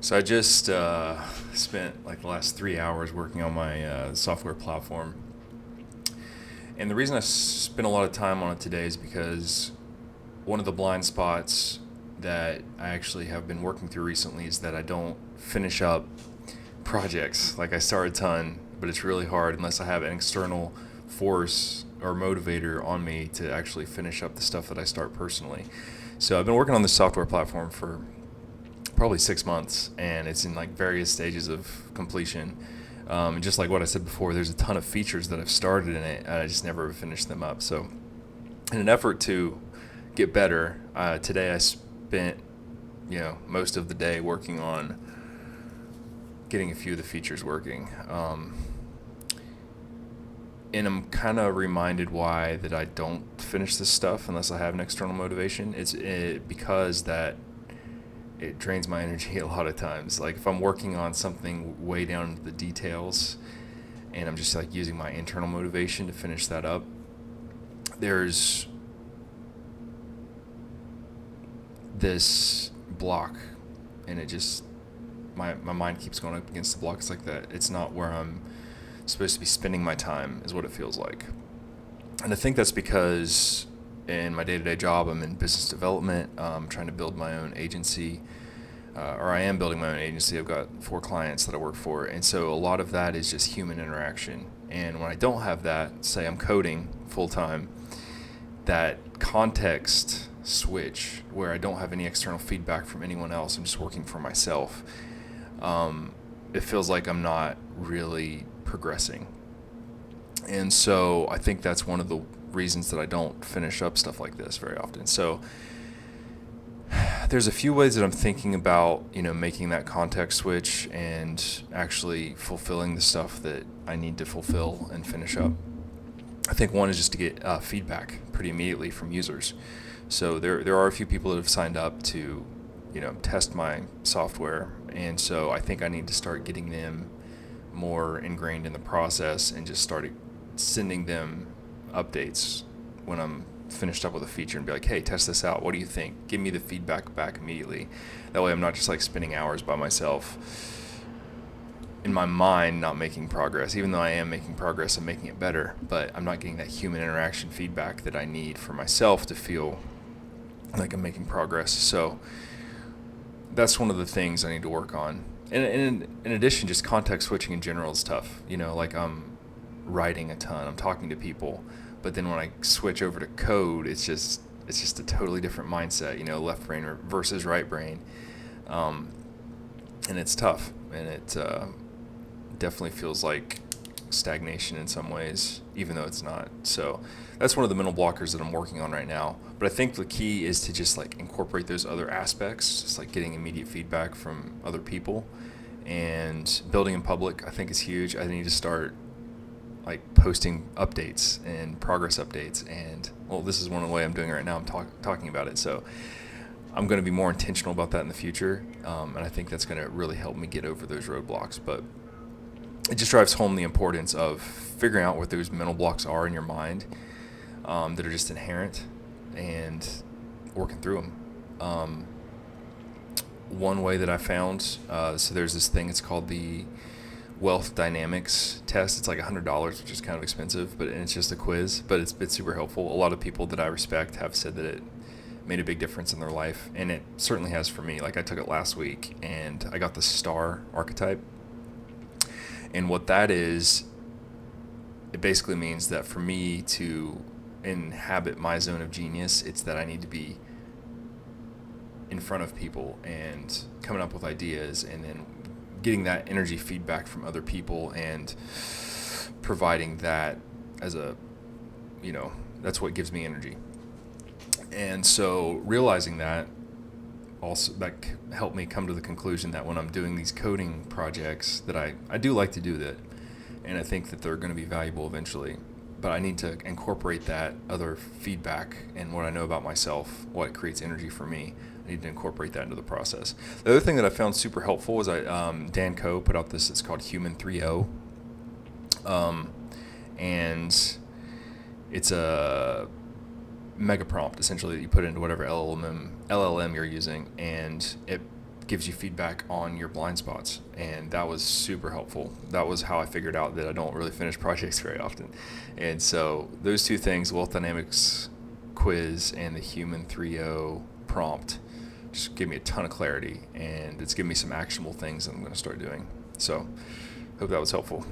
So I just spent like the last 3 hours working on my software platform, and the reason I spent a lot of time on it today is because one of the blind spots that I actually have been working through recently is that I don't finish up projects. Like I start a ton, but it's really hard unless I have an external force or motivator on me to actually finish up the stuff that I start personally. So I've been working on this software platform for probably 6 months, and it's in like various stages of completion. And just like what I said before, there's a ton of features that I've started in it, and I just never finished them up. So, in an effort to get better, today I spent most of the day working on getting a few of the features working. And I'm kind of reminded why that I don't finish this stuff unless I have an external motivation. Because that it drains my energy a lot of times. Like if I'm working on something way down into the details and I'm just like using my internal motivation to finish that up, there's this block, and it just my mind keeps going up against the block. It's like that. It's not where I'm supposed to be spending my time is what it feels like. And I think that's because in my day-to-day job, I'm in business development, trying to build my own agency, or I am building my own agency. I've got 4 clients that I work for, and so a lot of that is just human interaction. And when I don't have that, say I'm coding full-time, that context switch where I don't have any external feedback from anyone else, I'm just working for myself, it feels like I'm not really progressing. And so I think that's one of the reasons that I don't finish up stuff like this very often. So there's a few ways that I'm thinking about, making that context switch and actually fulfilling the stuff that I need to fulfill and finish up. I think one is just to get feedback pretty immediately from users. So there are a few people that have signed up to, test my software, and so I think I need to start getting them more ingrained in the process and just start sending them updates when I'm finished up with a feature and be like, hey, test this out. What do you think? Give me the feedback back immediately. That way I'm not just like spending hours by myself in my mind not making progress. Even though I am making progress, I'm making it better, but I'm not getting that human interaction feedback that I need for myself to feel like I'm making progress. So that's one of the things I need to work on. And in addition, just context switching in general is tough. Like I'm writing a ton, I'm talking to people, but then when I switch over to code, it's just a totally different mindset. Left brain versus right brain, and it's tough, and it definitely feels like stagnation in some ways, even though it's not. So that's one of the mental blockers that I'm working on right now. But I think the key is to just like incorporate those other aspects, just like getting immediate feedback from other people, and building in public I think is huge. I need to start like posting updates and progress updates, and well, this is one of the way I'm doing it right now. I'm talking about it, so I'm going to be more intentional about that in the future, and I think that's going to really help me get over those roadblocks. But it just drives home the importance of figuring out what those mental blocks are in your mind, that are just inherent, and working through them. One way that I found, so there's this thing, it's called the wealth dynamics test. It's like $100, which is kind of expensive, but it's just a quiz, but it's super helpful. A lot of people that I respect have said that it made a big difference in their life, and it certainly has for me. Like I took it last week, and I got the star archetype. And what that is, it basically means that for me to inhabit my zone of genius, it's that I need to be in front of people and coming up with ideas, and then getting that energy feedback from other people and providing that as that's what gives me energy. And so realizing that also that helped me come to the conclusion that when I'm doing these coding projects that I do like to do that, and I think that they're going to be valuable eventually, but I need to incorporate that other feedback and what I know about myself, what creates energy for me. I need to incorporate that into the process. The other thing that I found super helpful was Dan Coe put out this, it's called Human 3.0, and it's a megaprompt essentially that you put into whatever LLM you're using, and it gives you feedback on your blind spots, and that was super helpful. That was how I figured out that I don't really finish projects very often. And so those two things, wealth dynamics quiz and the human 3.0 prompt, just give me a ton of clarity, and it's given me some actionable things that I'm going to start doing. So hope that was helpful.